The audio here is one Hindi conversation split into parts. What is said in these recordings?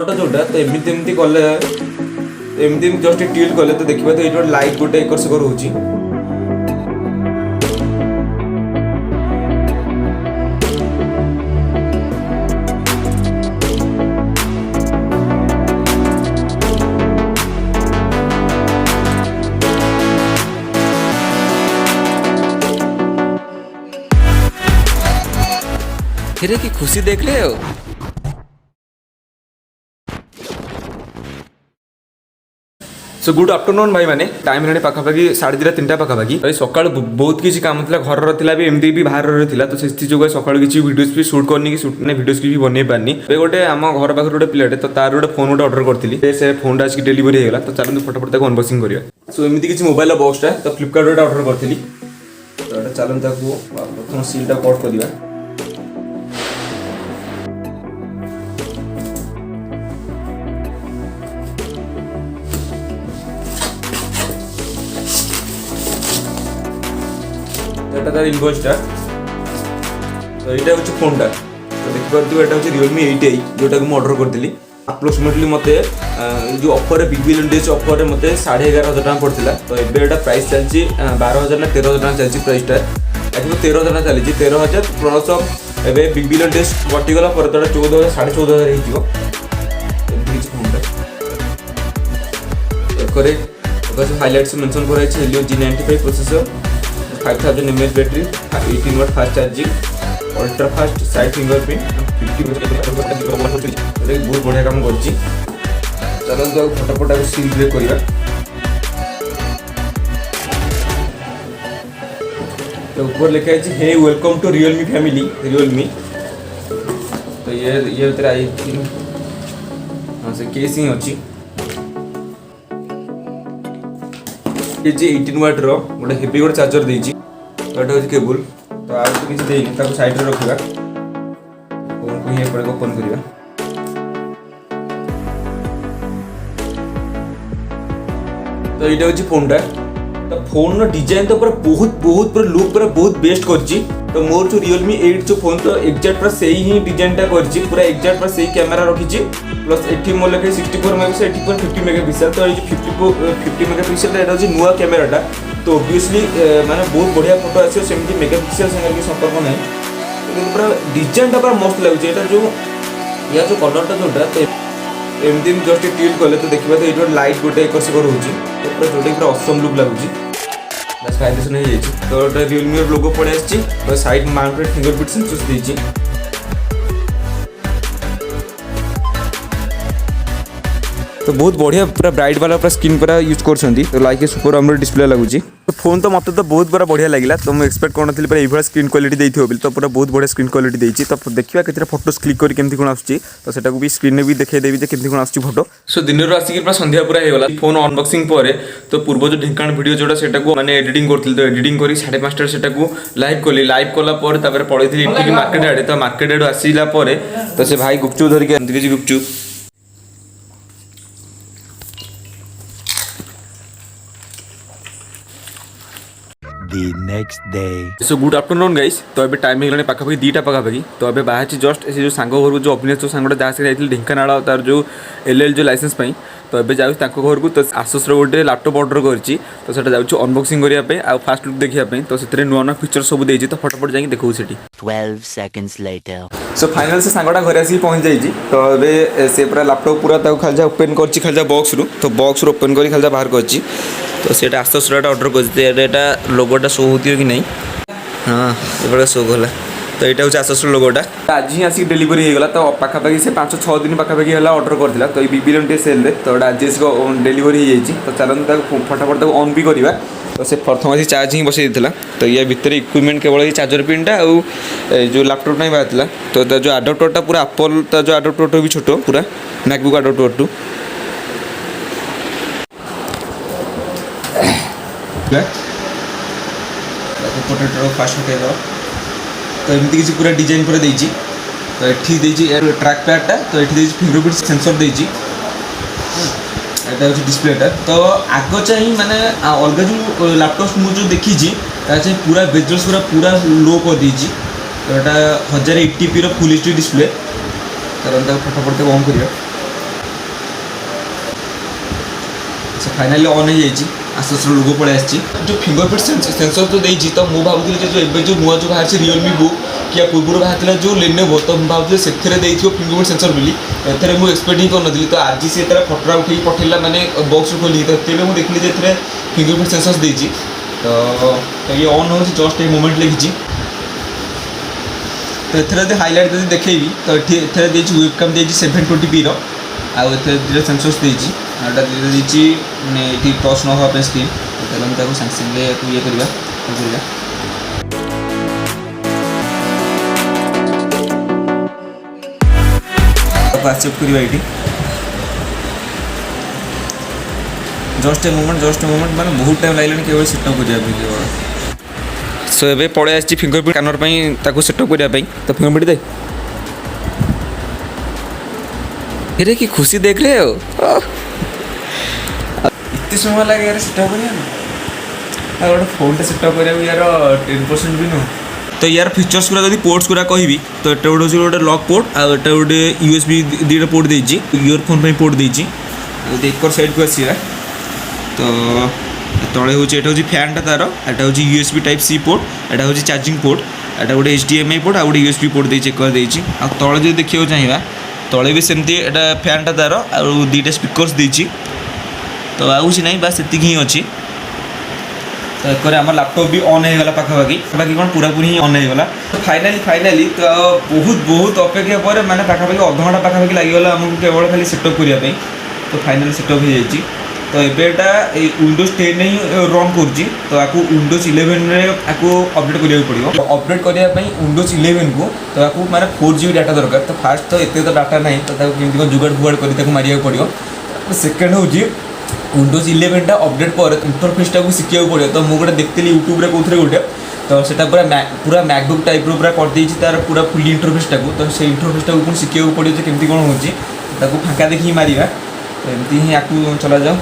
जोटा तो एमती कले एमती जस्ट टिल्ट कले तो देखिए तो ये लाइट गोटे एकर सेकर रोची फिर की खुशी देख ले हो। सो गुड आफ्टरनून भाई मैंने टाइम है पाखापाखि 2:30-3टा पाखापाखि सकाल बहुत किसी काम था घर था भी एमती भी बाहर था तो से जो सकाल किसी वीडियोस भी शूट करनी कि वीडियोस भी बनई पारनी गोटे आम घर पाखे गोटे पिलाटे तो तार गोटे फोन गोटे ऑर्डर करी से फोन आज डेलीवरी होगा तो चलते फटाफट तक अनबॉक्सिंग करिया। सो एमती किसी मोबाइल बॉक्सटा तो फ्लिपकार्ट गोटे ऑर्डर करी तो चलते प्रथम सीलटा कट करवा। तार इनवॉइसटा तो यहाँ हूँ फोनटा तो देखिए यहाँ हूँ Realme 8i जोटा को ऑर्डर करी अप्रोक्सीमेटली मत जो offer big billion days offer मत 11,500 पड़ता तो ये प्राइस चलती 12,000 ना 13,000 चलती प्राइसटा एक्चुअली 13,000 चली 13,000 plus a big billion days कटिगला पर 14,000 14,500 फोनटा हाइलाइट्स मेंशन कराई Helio G95 processor 5000 mAh battery 18 watt fast charging ultra fast side fingerprint 50 बहुत बढ़िया काम कर चलते फटाफट आगे सील ब्रेक करवा। तो ऊपर लिखा है hey welcome to Realme family Realme तो ये भीतर आई हाँ से केस ही अच्छी ये 18 वाट रो गोटे हेवी गोटे चार्जर देछि तो एटा केबल तो आ तो किछ देइनी ताको साइड रे रखिबा फोन को ये पर ओपन करिवा। तो एटा होछि फोनटा तो फोन नो डिजाइन तो पूरा बहुत लुक पूरा बहुत बेस्ट करछि तो मोर जो Realme 8 जो फोन तो एग्जैक्ट पूरा सही ही डिजाइनटा करछि पूरा एग्जैक्ट पूरा सही कैमरा रखिछि प्लस एठी मोर लगे 64 मेगापिक्सल एठी पर 50 मेगापिक्सल तो ये जो 50 मेगापिक्सल एटा होछि नुवा कैमराटा तो ऑब्वियसली माने बहुत बढ़िया फोटो आछो सेमती मेगापिक्सल संगे की संपर्क नै तो पूरा डिजाइनटा पूरा मस्त लागुछि एटा जो या जो कलरटा जोटा तो एमती जस्ट टिल्ट कले तो देखिबा तो ये लाइट गोटे एकर सेकर होछि तो पूरा जोटे पूरा ऑसम लुक लागुछि बस फाइनेशन हो जाइए तो Realme लोगो पड़े आछि तो साइड माउंटेड फिंगरप्रिंट सेंसर देछि तो बहुत बढ़िया पूरा ब्राइट वाला पूरा स्क्रीन पूरा यूज करछंती तो लाइक सुपर अमोलेड डिस्प्ले लागुछि तो फोन तो मते तो बहुत बड़ा बढ़िया लागिला तो मैं एक्सपेक्ट करनथि पूरा एभरा स्क्रीन क्वालिटी देइथियो बिल तो पूरा बहुत बढ़िया स्क्रीन क्वालिटी देइछि तो देखिबा केतरा फोटोस क्लिक करी केमथि कोन आछी तो सेटा को भी स्क्रीन में भी देखाइ देबी जे केमथि कोन आछी फोटो। सो दिन रो आसी कि पूरा संध्या पूरा हे गला फोन अनबॉक्सिंग परे तो पूर्व जो ढेंकाण वीडियो जोडा सेटा को माने एडिटिंग करथिल तो एडिटिंग करी 5:30 सेटा को लाइव कला परे तापर पळैथिली इठी मार्केट आडे तो मार्केट आडे आसीला परे तो से भाई गुपचुप धरि के अंदर के गुपचुप The next day. So good afternoon guys तो अबे टाइम हेगलाने पाखापाखि 2टा पाखापाखि तो अबे बाहाची जस्ट से जो सांग घर जो अभिनेश जो सांगटा जहाँ से जाइथिल ढेंकानाळ तार जो LL जो लाइसेंस पई तो अबे जाउ ताको घर को तो Asus रो गोटे लैपटॉप ऑर्डर करछि तो सेटा जाउ अनबॉक्सिंग करिया पे आ फास्ट लुक देखिया पे तो सेतरे नुवा नुवा फीचर सब देछि तो फटाफट जाई देखौ सेठी 12 seconds later. सो फाइनल से सांगटा घर आसी पहुंच जाइछि तो अबे से पूरा लैपटॉप पूरा ताको खालजा ओपन करछि खालजा बॉक्स रू तो बॉक्स रू ओपन करी खालजा बाहर करछि तो सेटा Asus रो ऑर्डर करछि एटा लोगोटा शो होतियो कि नहीं हाँ ये शो गला तो यहाँ हूँ Asus लोगोटा आज ही आसिक डेलीवरी हो गला तो पाखापाखि से 5-6 दिन पाखापाखि है ऑर्डर करथिला तो बिग बिलियन डे सेल रे तो आज इसको डेलीवरी हो जाइए तो चलते फटाफट तक ऑन भी करवा तो से प्रथम आसी चार्ज ही बसई देला तो ये भितर इक्विपमेंट केवल चार्जर पिनटा और जो लैपटॉप नहीं बाहर तो जो अडाप्टरटा पूरा एप्पल जो अडाप्टर भी छोट पूरा मैकबुक अडाप्टर टू फास्ट हटेद तो एमती किसी पूरा डिजाइन पूरा देइछि तो एठी देइछि ट्रैक पैडटा तो एठी देइछि फिंगरप्रिंट सेंसर देइछि एटा होछि डिस्प्लेटा तो आगो चाहिँ माने अलगा जो लैपटॉप मु जो देखि छी ता चाहिँ पूरा बेजल्स पूरा लो कर देइछि तो एटा 1080p रो फुल एचडी डिस्प्ले तरंता फटाफट ऑन करिया से फाइनाली ऑन हो जाइए आसूस लोगो पड़े आसी जो फिंगरप्रिंट सेंसर तो देती तो मुझे भावुली जो नुआ जो बाहर रियलमी बुक कि पूर्व बाहर जो लेनेवो तो मुझे भावुली से फिंगरप्रिंट सेंसर बोली एथेरे मुझे एक्सपेक्ट ही करनी तो आज सी फटोरा उठे पठेला मैंने बॉक्स खोली तो मुझे देखली फिंगरप्रिंट सेंसर देती तो ये ऑन हो जस्ट ये मोमेंट लिखी तो एथर हाइलाइट जब देखेबी तो ये वेबकैम देती 720p आउ ए सेंसर्स देती आटा देती मैंने ये टच न होगा स्क्रीन तो सागे सागे ये करवा एक्सेप्ट करवा ये जस्ट ए मोमेंट मैंने बहुत टाइम लगे केवल सेटअप करवा सो ए पड़े आसी फिंगरप्रिंट स्कैनर सेटअप करने तो फिंगरप्रिंट दे फिर कि खुशी देख रहे हो इतने समय लगे यार सेटअप करने गोटे फोन सेटअप करा यार 10% भी नुह तो यार फीचर्स गुरा जब पोर्ट्स गुरा कहि तो ये गोटे गोटे लॉक पोर्ट आउ एटा गोटे USB 2टा पोर्ट देछि इयरफोन पोर्ट देछि एक साइड को आसीला तो तले हूँ ये फैनटा तार एटा हूँ USB टाइप C पोर्ट एटा हूँ चार्जिंग पोर्ट एटा गोटे HDMI पोर्ट आ गोटे USB पोर्ट देछि एक देछि आ तले जो देखियो चाहिए तले भी सेमती एटा फैनटा तार आ 2टा स्पीकर्स देछि तो आउछ नहीं बस एतिक ही अच्छी तो एक आम लैपटॉप भी ऑन हो गला पाखापाखि कौन पूरा पूरी ऑन हो गला तो फाइनाली तो बहुत अपेक्षा पर मैंने पाखापाखि अध घंटा पाखापाखि लगिगला आमको केवल खाली सेटअप करने तो फाइनाली सेटअप हो जाइए तो एटा विंडोज 10 ही रन कर तो आपको विंडोज 11 आपको अपडेट करा पड़ो तो अपडेट करने विंडोज 11 को तो आपको माने 4GB डाटा दरकार तो फास्ट तो एत तो डाटा ना तो कमी जुगाड़ फुगाड़ कर मारिया पड़ो सेकेंड हूँ विंडोज 11 टा अपडेट पर इंटरफेसटा को शिखा पड़ो तो मुझे देखती यूट्यूब कौन गोटे तो से पूरा मैकबुक टाइप पूरा करदे तार पूरा फुली इंटरफेसटा को तो से इंटरफेसटा को शिखा पड़ो केमती कौन हो फाँका देखिए मारिया तो एमती ही आपको चला जाओ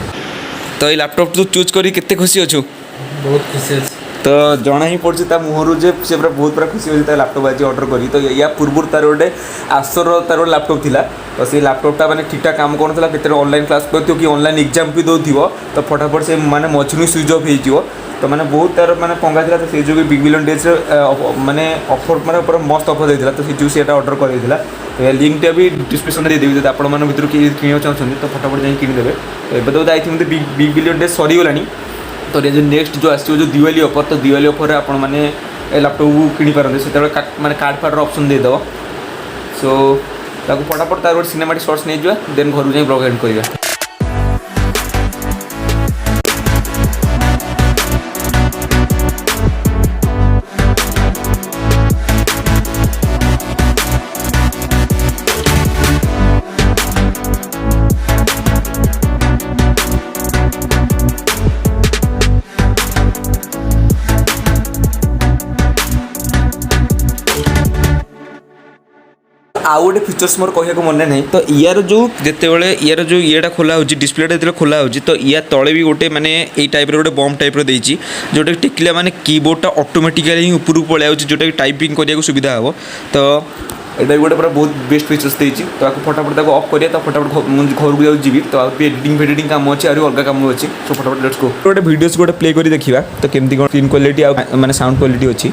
तो ये लैपटॉप तो चूज करी केते खुशी अच्छु बहुत खुशी अच्छी तो जना ही पड़ी मुहर जे से पूरा बहुत पूरा खुशी होता है लैपटॉप आज ऑर्डर करी तो या पूर्व तार गोटे आसर तार लैपटॉप थिला तो से लैपटॉपटा मैंने ठीक ठाक काम करता केते ऑनलाइन क्लास करथि कि ऑनलाइन एग्जाम भी दौथिबो तो फटाफट से माने मछुनी स्विच ऑफ हो तो मैंने बहुत तार मैंने पंगा था तो से जो बिग बिलियन डेज मैंने ऑफर मैंने पूरा मस्त ऑफर देता तो से जो ऑर्डर कर तो लिंकटा भी डिस्क्रिप्शन में देदेवी जब आपण भर किणा चाहते तो फटाफट जाए किनीदेवे तो ये तो I think big billion days सरीगलानी तो ये जो नेक्स्ट जो आसो जो दिवाली ऑफर तो दिवाली ऑफर आपण मैंने लैपटॉप को किनी पारते से मैंने कार्ड फार्डर ऑप्शन देदेव सो फटाफट तार गोटे सिनेमाटिक शॉट्स नहीं जावा देन घर जाए ब्लॉग एंड करवा आउ गोटे फीचर्स मोर कहूँ मन ना तो यार जो जितेबाला यार जो येटा खोला हो डिस्प्लेटा जो खोला हो तो या तले भी गोटे माने यही टाइप गोटे बम टाइप देती जोटा टिकला माने कीबोर्डटा ऑटोमेटिकली ही ऊपर पलि जोटा टाइपिंग करने सुविधा हे तो यहाँ गोटे पूरा बहुत बेस्ट फीचर्स देती तो आपको फटाफट ऑफ करिए तो फटाफट घर को जी तो एडिटिंग फेडिटिंग काम अच्छे और अलग काम अच्छे तो फटाफट लेट्स गो गोटे वीडियोस गोटे प्ले कर देखा तो केमती कौन स्क्रीन क्वालिटी माने साउंड क्वालिटी अच्छी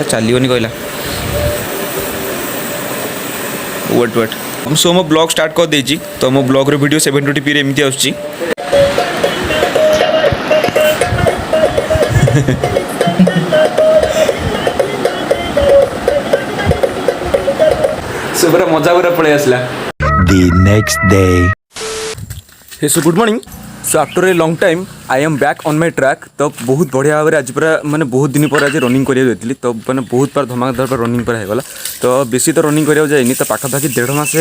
चलिए कहला वेट हम सो मो ब्लॉग स्टार्ट कर देछि तो मो ब्लॉग रे वीडियो 720p रे एमती आछी सो पूरा मजा पूरा पड़े आसला The next day. Hey so good morning so after a long time I am back on my track तो बहुत बढ़िया भाव में आज पूरा मैंने बहुत दिन पर आज रनिंग करा जाती तो मैंने बहुत बार धमाकेदार पर रनिंग पर होगा तो बेसी तो रनिंग करा जाए तो पाखापाखि 1.5 मास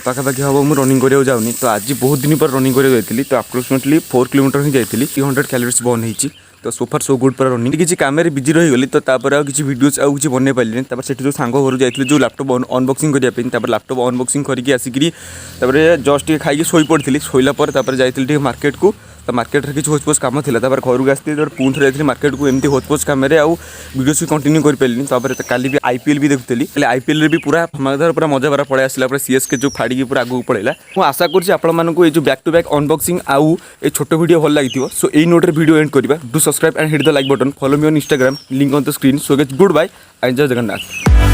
पाखापाखि हम मुझे रनिंग करा जाऊनी तो आज बहुत दिन पर रनिंग करा जाती तो अप्रोक्सीमेटली 4 किलोमीटर ही जाती 300 कैलोरीज बर्न होती तो सोफार सो गुड पर रनिंग किसी काम बिजी रहीगली तो किसी वीडियोज आउ किसी बन पारे से जो सांग घर जाइए जो लैपटॉप अनबॉक्सिंग करने लैपटॉप अनबॉक्सिंग करके आसिक जस्ट खाई शोई पड़ी शोला जाइए मार्केट को तो मार्केट में किसी होचपोच कम था घर को आसती पुणी थे जाती मार्केट को एमती होचपोच कम वीडियोस भी कंटिन्यू कर पारे काली भी आईपीएल भी देखुली आईपीएल भी पूरा पूरा मजा बार पड़े आसला सीएसके जो फाड़ी पूरा आगू पड़ेगा मुझे आशा करुँच आपको ये बैक टू बैक अनबॉक्सिंग आउ ये छोट वीडियो भल लगी सो यही नोट वीडियो एंड करवा do subscribe and hit the like button follow me on Instagram link on the screen so guys good bye and जय जगन्नाथ।